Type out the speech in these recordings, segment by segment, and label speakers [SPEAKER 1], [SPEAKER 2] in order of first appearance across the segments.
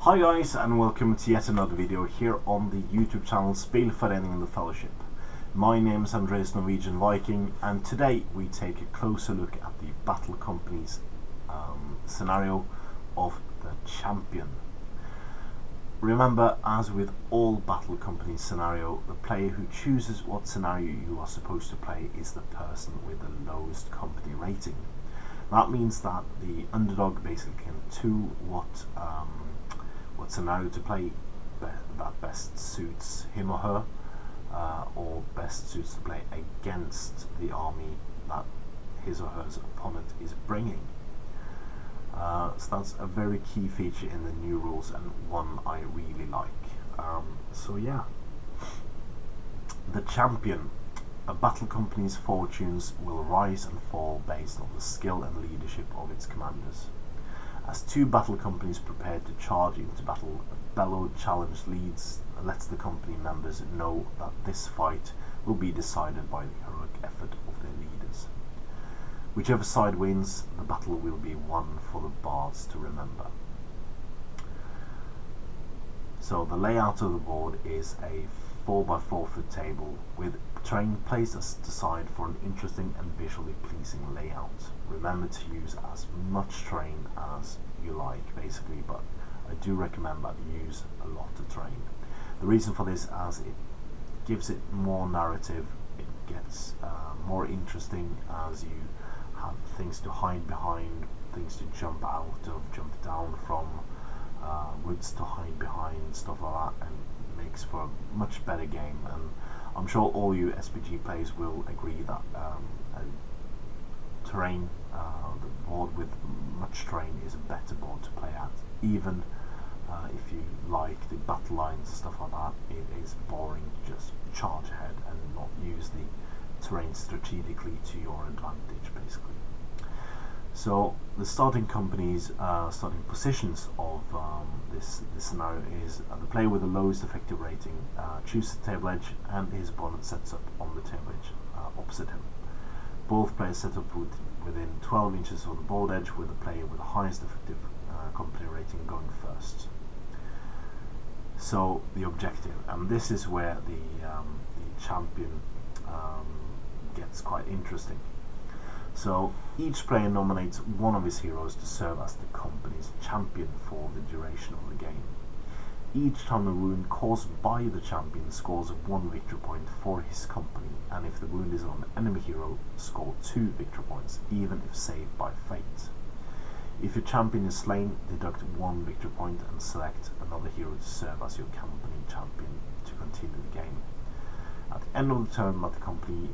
[SPEAKER 1] Hi guys, and welcome to yet another video here on the YouTube channel Spelforeningen The Fellowship. My name is Andreas Norwegian Viking, and today we take a closer look at the Battle Company's scenario of the Champion. Remember, as with all Battle Company scenario, the player who chooses what scenario you are supposed to play is the person with the lowest company rating. That means that the underdog basically can choose what scenario to play that best suits him or her, or best suits to play against the army that his or her opponent is bringing. So that's a very key feature in the new rules, and one I really like. So yeah, the Champion. A battle company's fortunes will rise and fall based on the skill and leadership of its commanders. As two battle companies prepare to charge into battle, a bellowed challenge lets the company members know that this fight will be decided by the heroic effort of their leaders. Whichever side wins, the battle will be one for the bards to remember. So the layout of the board is a 4x4 foot table with terrain placed to the side for an interesting and visually pleasing layout. Remember to use as much terrain as you like, basically, but I do recommend that you use a lot of terrain. The reason for this, as it gives it more narrative, it gets more interesting as you have things to hide behind, things to jump out of, jump down from, woods to hide behind, stuff like that, and it makes for a much better game. And I'm sure all you SPG players will agree that terrain, the board with much terrain, is a better board to play at. Even if you like the battle lines and stuff like that, it is boring to just charge ahead and not use the terrain strategically to your advantage, basically. So the starting positions of this scenario is the player with the lowest effective rating chooses the table edge, and his opponent sets up on the table edge opposite him. Both players set up within 12 inches of the board edge, with the player with the highest effective company rating going first. So the objective, and this is where the Champion gets quite interesting. So each player nominates one of his heroes to serve as the company's champion for the duration of the game. Each time a wound caused by the champion scores 1 victory point for his company, and if the wound is on an enemy hero, score 2 victory points, even if saved by fate. If your champion is slain, deduct 1 victory point and select another hero to serve as your company champion to continue the game. At the end of the turn that the company,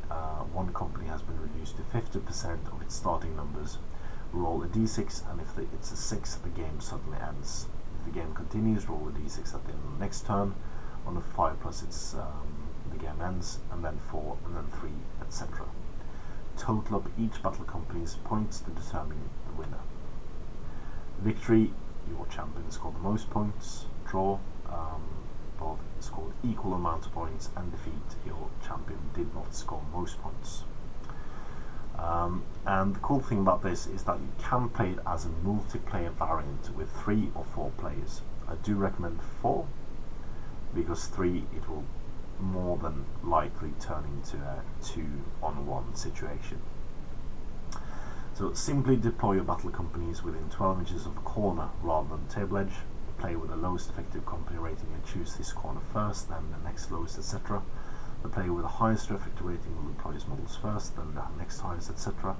[SPEAKER 1] one company has been reduced to 50% of its starting numbers, roll a d6, and if it's a 6, the game suddenly ends. If the game continues, roll a d6 at the end of the next turn. On a 5+, the game ends, and then 4, and then 3, etc. Total up each battle company's points to determine the winner. Victory, your champion scored the most points. Draw, both scored equal amount of points, and defeat, your champion did not score most points. And the cool thing about this is that you can play it as a multiplayer variant with 3 or 4 players. I do recommend 4, because 3 it will more than likely turn into a 2-on-1 situation. So simply deploy your battle companies within 12 inches of a corner rather than table edge. The player with the lowest effective company rating will choose this corner first, then the next lowest, etc. The player with the highest effective rating will deploy his models first, then the next highest, etc.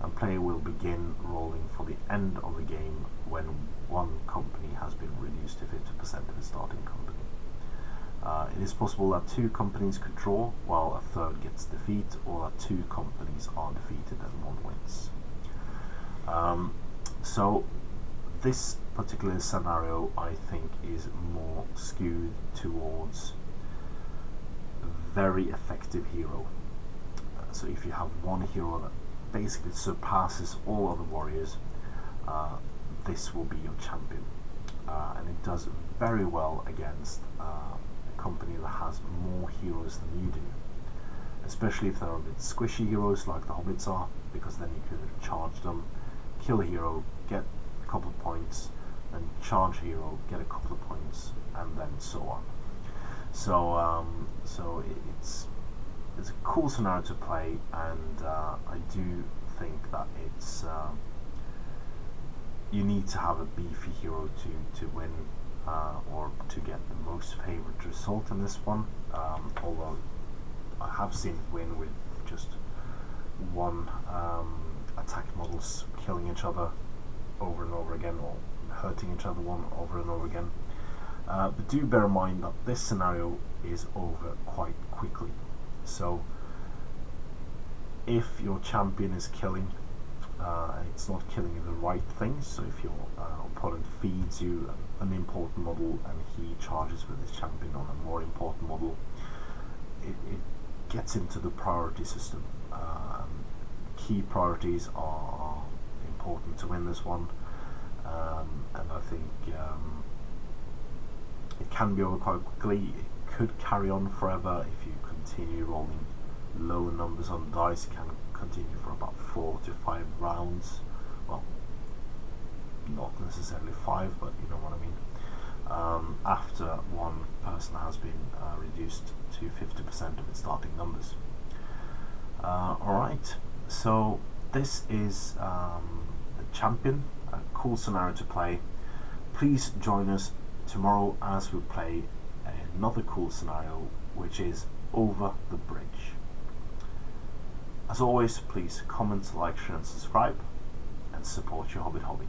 [SPEAKER 1] And player will begin rolling for the end of the game when one company has been reduced to 50% of its starting company. It is possible that 2 companies could draw while a third gets defeat, or that 2 companies are defeated and 1 wins. So this particular scenario, I think, is more skewed towards a very effective hero. So if you have one hero that basically surpasses all other warriors, this will be your champion, and it does very well against a company that has more heroes than you do, especially if they're a bit squishy heroes like the hobbits are, because then you could charge them, kill a hero, get a couple of points, then charge hero, get a couple of points, and then so on. So it's a cool scenario to play, and I do think that it's you need to have a beefy hero to win or to get the most favourite result in this one. Although I have seen it win with just one attack models killing each other over and over again, or hurting each other one over and over again. But do bear in mind that this scenario is over quite quickly. So if your champion is killing, it's not killing the right things. So if your opponent feeds you an important model and he charges with his champion on a more important model, it gets into the priority system. Key priorities are important to win this one, and I think it can be over quite quickly. It could carry on forever if you continue rolling low numbers on the dice. It can continue for about 4 to 5 rounds. Well, not necessarily 5, but you know what I mean. After one person has been reduced to 50% of its starting numbers. Alright, so this is the champion, a cool scenario to play. Please join us tomorrow as we play another cool scenario, which is Over the Bridge. As always, please comment, like, share and subscribe, and support your Hobbit hobby.